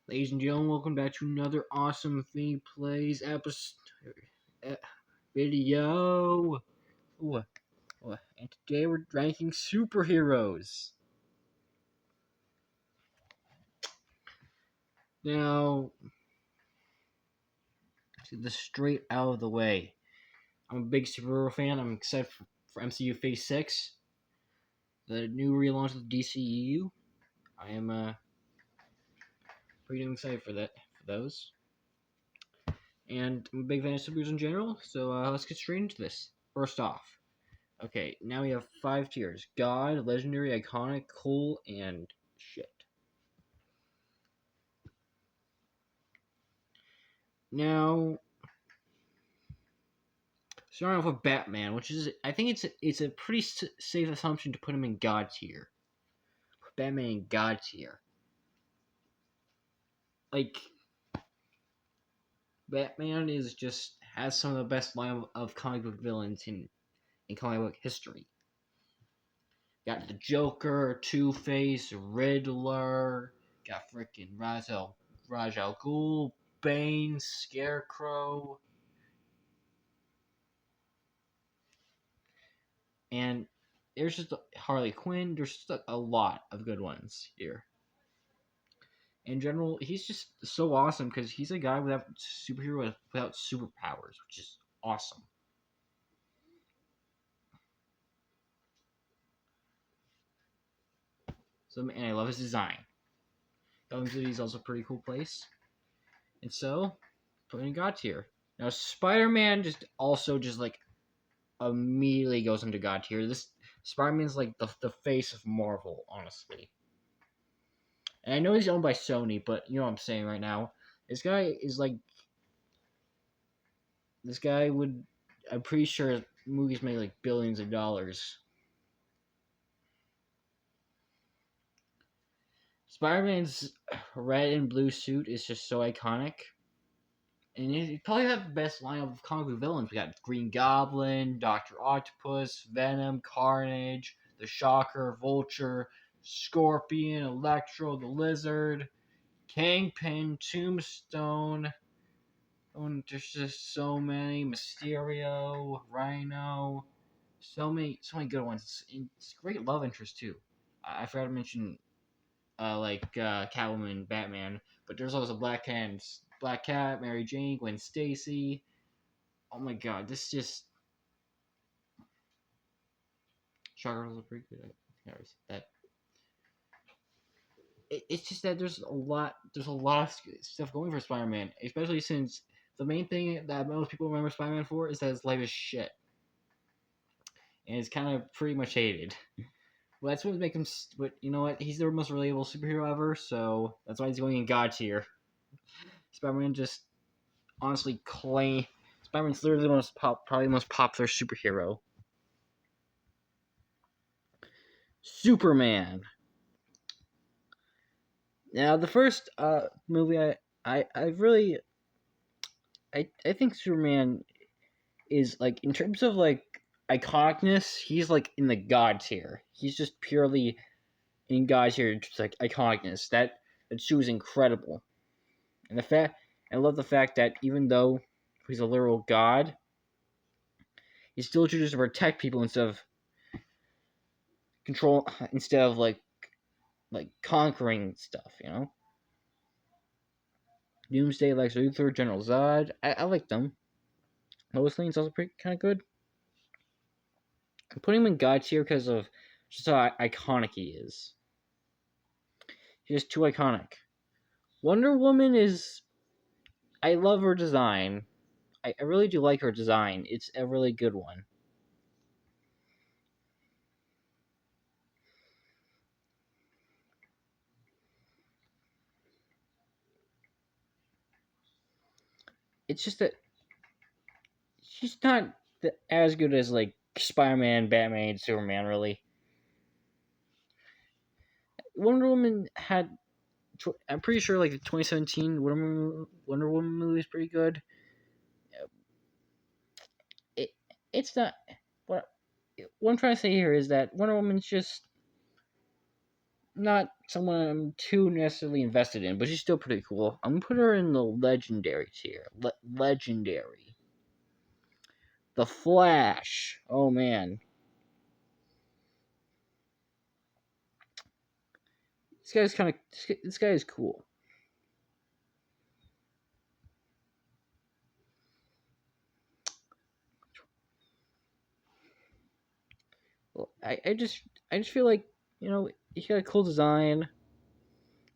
Ladies and gentlemen, welcome back to another awesome Infinity Plays video. Ooh, and today we're ranking superheroes. Now, to the straight out of the way. I'm a big superhero fan. I'm excited for MCU Phase 6, the new relaunch of the DCEU. I am pretty excited for those. And I'm a big fan of superheroes in general, so let's get straight into this. First off, okay, now we have 5 tiers: God, Legendary, Iconic, Cool, and Shit. Now, starting off with Batman, which is, I think it's a pretty safe assumption to put him in God tier. Put Batman in God tier. Like, Batman is just has some of the best line of comic book villains in comic book history. Got the Joker, Two-Face, Riddler, got freaking Ra's al Ghul, Bane, Scarecrow, and there's just Harley Quinn. There's just a lot of good ones here. In general, he's just so awesome because he's a guy without superhero without superpowers, which is awesome. So, and I love his design. Gotham City is also a pretty cool place, and so putting God tier. Now, Spider-Man just like immediately goes into God tier. This Spider-Man's like the face of Marvel, honestly. And I know he's owned by Sony, but you know what I'm saying right now. This guy is like this guy would. I'm pretty sure movies make like billions of dollars. Spider-Man's red and blue suit is just so iconic. And he probably have the best lineup of comic book villains. We got Green Goblin, Doctor Octopus, Venom, Carnage, the Shocker, Vulture, Scorpion, Electro, the Lizard, Kingpin, Tombstone. Oh, there's just so many. Mysterio, Rhino, so many good ones. It's great love interest too. I forgot to mention Catwoman, Batman, but there's also Black Cat, Mary Jane, Gwen Stacy. Oh my god, this just Shocker was pretty good. That it's just that there's a lot of stuff going for Spider-Man, especially since the main thing that most people remember Spider-Man for is that his life is shit, and it's kind of pretty much hated. Well, that's what makes him. But you know what? He's the most relatable superhero ever, so that's why he's going in God tier. Spider-Man just honestly claim Spider-Man's literally probably the most popular superhero. Superman. Now, the first movie I really I think Superman is like in terms of like iconicness, he's like in the God tier. He's just purely in God tier, just like iconicness. That suit is incredible, and the fact I love the fact that even though he's a literal god, he still chooses to protect people instead of like conquering stuff. You know, Doomsday, Lex Luthor, General Zod. I like them. Lois Lane's also pretty kind of good. I'm putting him in God tier because of just how iconic he is. He's just too iconic. Wonder Woman is. I love her design. I really do like her design. It's a really good one. It's just that she's not as good as like Spider-Man, Batman, Superman. Really, Wonder Woman had. I'm pretty sure like the 2017 Wonder Woman movie is pretty good. It it's not what I'm trying to say here is that Wonder Woman's just not someone I'm too necessarily invested in, but she's still pretty cool. I'm gonna put her in the legendary tier. Legendary. The Flash. Oh man, this guy's kind of. This guy is cool. Well, I just feel like he's got a cool design.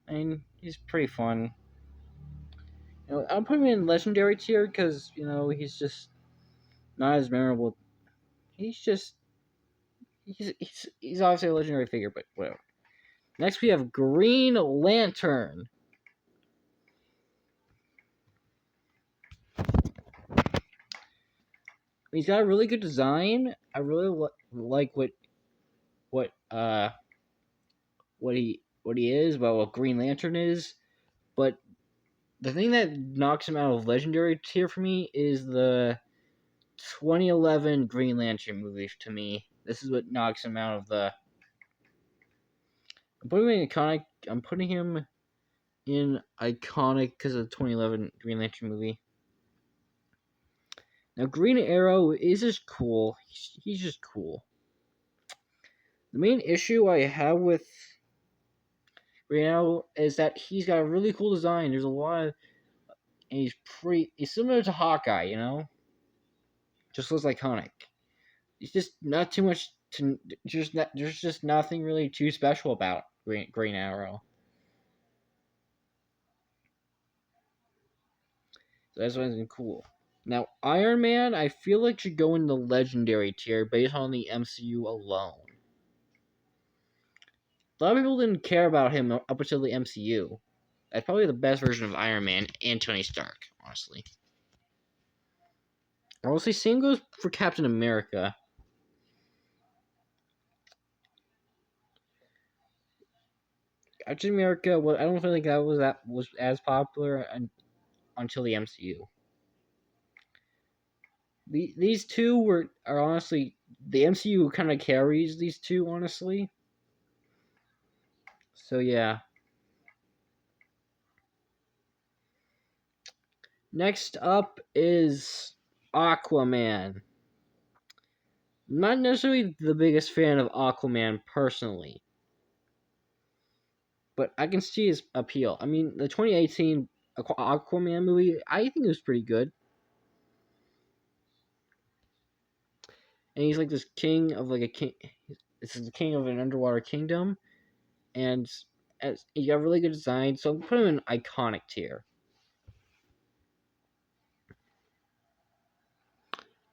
I mean, he's pretty fun. I'm putting him in legendary tier because he's just not as memorable. He's just he's obviously a legendary figure, but whatever. Next we have Green Lantern. He's got a really good design. I really like what what he is, well, what Green Lantern is. But the thing that knocks him out of legendary tier for me is the 2011 Green Lantern movie. To me, this is what knocks him out of the. I'm putting him in iconic. I'm putting him in iconic because of the 2011 Green Lantern movie. Now, Green Arrow is just cool. He's just cool. The main issue I have with Green Arrow is that he's got a really cool design. There's a lot of, and he's similar to Hawkeye, just looks iconic. It's just not too much to there's just nothing really too special about Green Arrow. So that's why it's cool. Now, Iron Man, I feel like should go in the legendary tier based on the MCU alone. A lot of people didn't care about him up until the MCU. That's probably the best version of Iron Man and Tony Stark, honestly. Honestly, same goes for Captain America. Captain America, well, I don't feel like that was as popular until the MCU. These two are honestly the MCU kind of carries these two, honestly. So yeah. Next up is Aquaman. Not necessarily the biggest fan of Aquaman personally, but I can see his appeal. I mean, the 2018 Aquaman movie, I think it was pretty good. And he's like this king of like a king. This is the king of an underwater kingdom, and as he got really good design, so I'm putting him in iconic tier.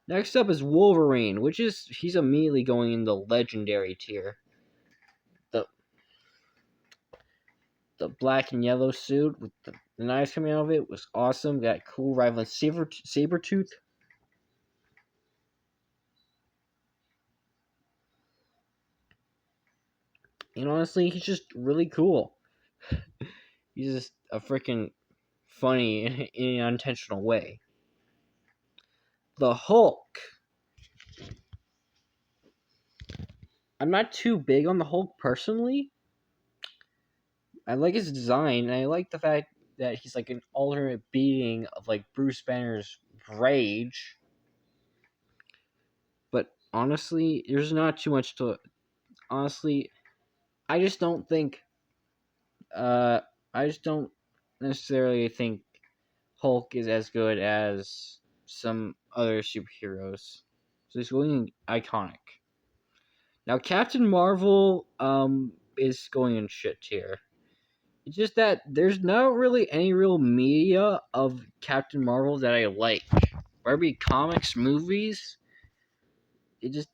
Next up is Wolverine, which is he's immediately going in the legendary tier. The the black and yellow suit with the knives coming out of it was awesome. Got cool rivaling Sabretooth. And honestly, he's just really cool. He's just a freaking funny in an unintentional way. The Hulk. I'm not too big on the Hulk personally. I like his design, and I like the fact that he's like an alternate being of like Bruce Banner's Rage. But honestly, there's not too much to. Honestly, I just don't think. Uh, I just don't necessarily think Hulk is as good as some other superheroes. So he's going iconic. Now, Captain Marvel is going in shit tier. It's just that there's not really any real media of Captain Marvel that I like. Barbie comics, movies, it just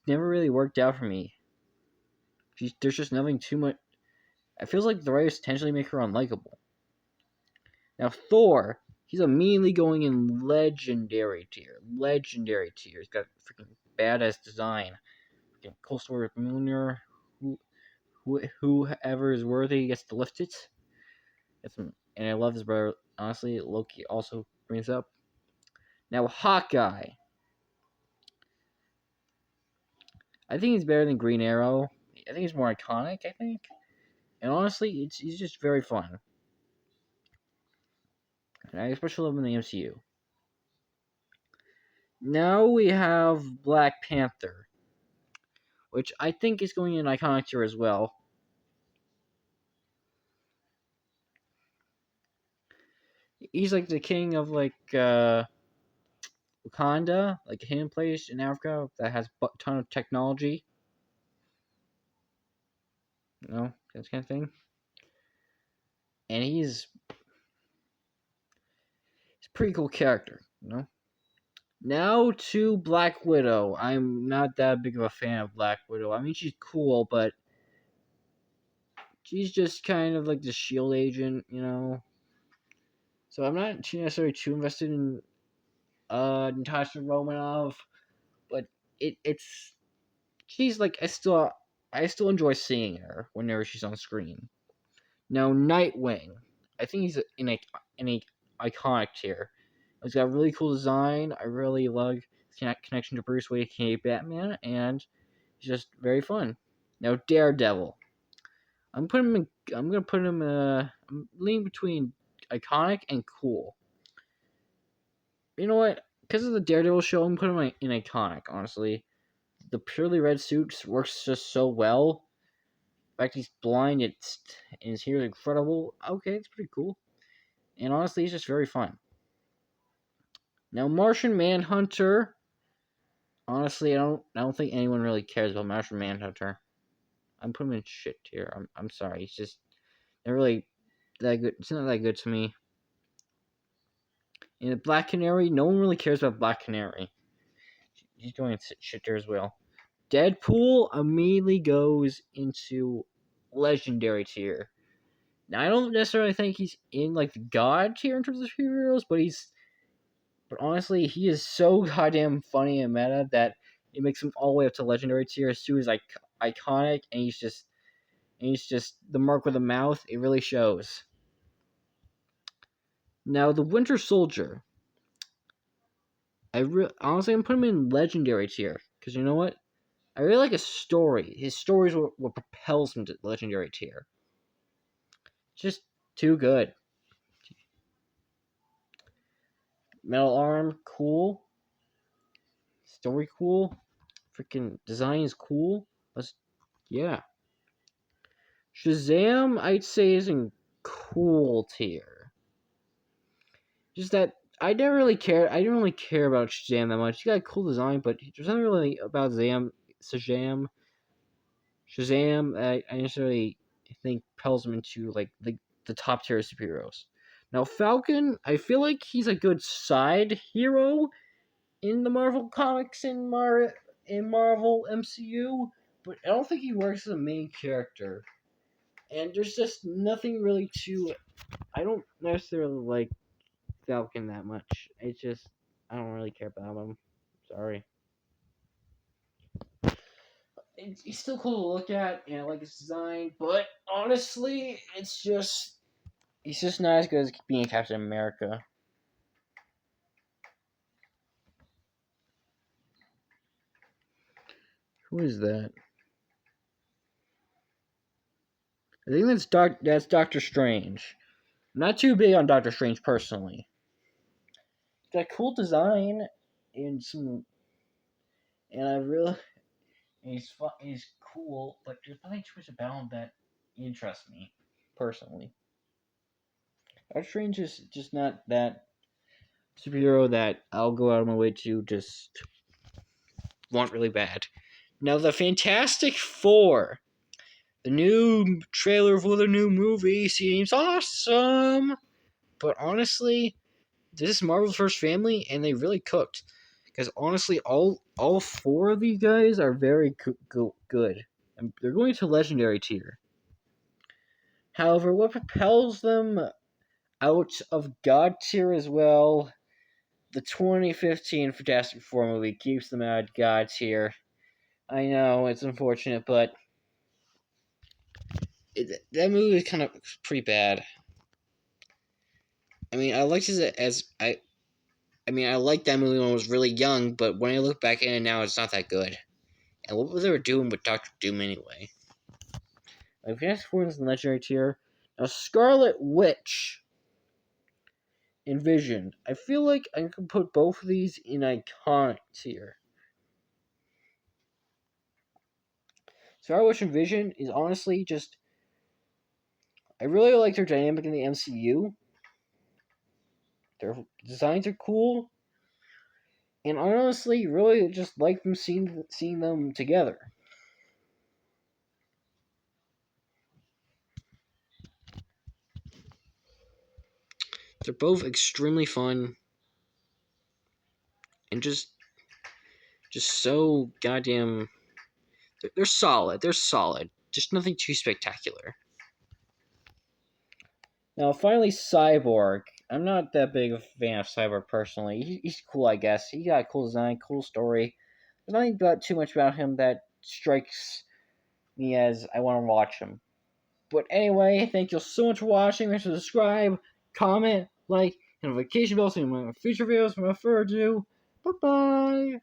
never really worked out for me. There's just nothing too much. It feels like the writers intentionally make her unlikable. Now Thor, he's immediately going in legendary tier. Legendary tier. He's got freaking badass design. Freaking cool story with Mjolnir. Whoever is worthy gets to lift it. And I love his brother. Honestly, Loki also brings up. Now Hawkeye. I think he's better than Green Arrow. I think he's more iconic, I think. And honestly, it's just very fun. And I especially love him in the MCU. Now we have Black Panther, which I think is going in iconic tier as well. He's like the king of Wakanda, like a hidden place in Africa that has a ton of technology. You know, that kind of thing. And he's a pretty cool character, you know. Now to Black Widow. I'm not that big of a fan of Black Widow. I mean, she's cool, but she's just kind of like the Shield agent, you know. So I'm not too necessarily too invested in Natasha Romanoff, but it's she's like I still enjoy seeing her whenever she's on screen. Now Nightwing, I think he's in a iconic tier. He's got a really cool design. I really love his connection to Bruce Wayne, aka Batman, and he's just very fun. Now Daredevil, I'm putting him. I'm gonna put him. I'm leaning between iconic and cool. You know what? Because of the Daredevil show, I'm putting him in iconic. Honestly, the purely red suit works just so well. In fact, he's blind. And his hair is incredible. Okay, it's pretty cool. And honestly, he's just very fun. Now, Martian Manhunter. Honestly, I don't think anyone really cares about Martian Manhunter. I'm putting him in shit tier. I'm sorry. He's just not really that good. It's not that good to me. And Black Canary, no one really cares about Black Canary. He's going in shit tier as well. Deadpool immediately goes into legendary tier. Now I don't necessarily think he's in like the god tier in terms of superheroes, but honestly, he is so goddamn funny and meta that it makes him all the way up to legendary tier. Sue is like iconic, and he's just the mark with the mouth. It really shows. Now the Winter Soldier, honestly I'm putting him in legendary tier because you know what? I really like his story. His story is what propels him to legendary tier. Just too good. Metal Arm, cool. Story, cool. Freaking design is cool. Yeah. Shazam, I'd say, is in cool tier. Just that I never really cared. I didn't really care about Shazam that much. He got a cool design, but there's nothing really about Shazam. I necessarily think propels him into like the top tier of superheroes. Now Falcon, I feel like he's a good side hero in the Marvel comics in Marvel MCU, but I don't think he works as a main character. And there's just nothing really to. I don't necessarily like Falcon that much. It's just I don't really care about him. Sorry. He's still cool to look at, and I like his design, but honestly, he's just not as good as being Captain America. Who is that? I think that's Doctor Strange. I'm not too big on Doctor Strange personally. He's got cool design and some, and I really he's cool, but there's nothing too much about him that interests me personally. Doctor Strange is just not that superhero that I'll go out of my way to just want really bad. Now, the Fantastic Four. The new trailer for the new movie seems awesome. But honestly, this is Marvel's first family, and they really cooked. Because honestly, all four of these guys are very good. And they're going to legendary tier. However, what propels them out of god tier as well, the 2015 Fantastic Four movie keeps them out of god tier. I know, it's unfortunate, but that movie is kind of pretty bad. I mean, I liked it as I mean, I liked that movie when I was really young, but when I look back at it now, it's not that good. And what were they doing with Doctor Doom anyway? Like Fantastic Four is in the legendary tier. Now Scarlet Witch and Vision. I feel like I can put both of these in iconic tier. Scarlet Witch and Vision is honestly just. I really like their dynamic in the MCU. Their designs are cool. And I honestly really just like them seeing them together. They're both extremely fun and just so goddamn. They're solid. They're solid. Just nothing too spectacular. Now, finally, Cyborg. I'm not that big of a fan of Cyborg personally. He's cool, I guess. He got a cool design, cool story. There's nothing about too much about him that strikes me as I want to watch him. But anyway, thank you so much for watching. Make sure to subscribe, comment, like, and notification bell so you know my future videos. Without further ado, bye bye.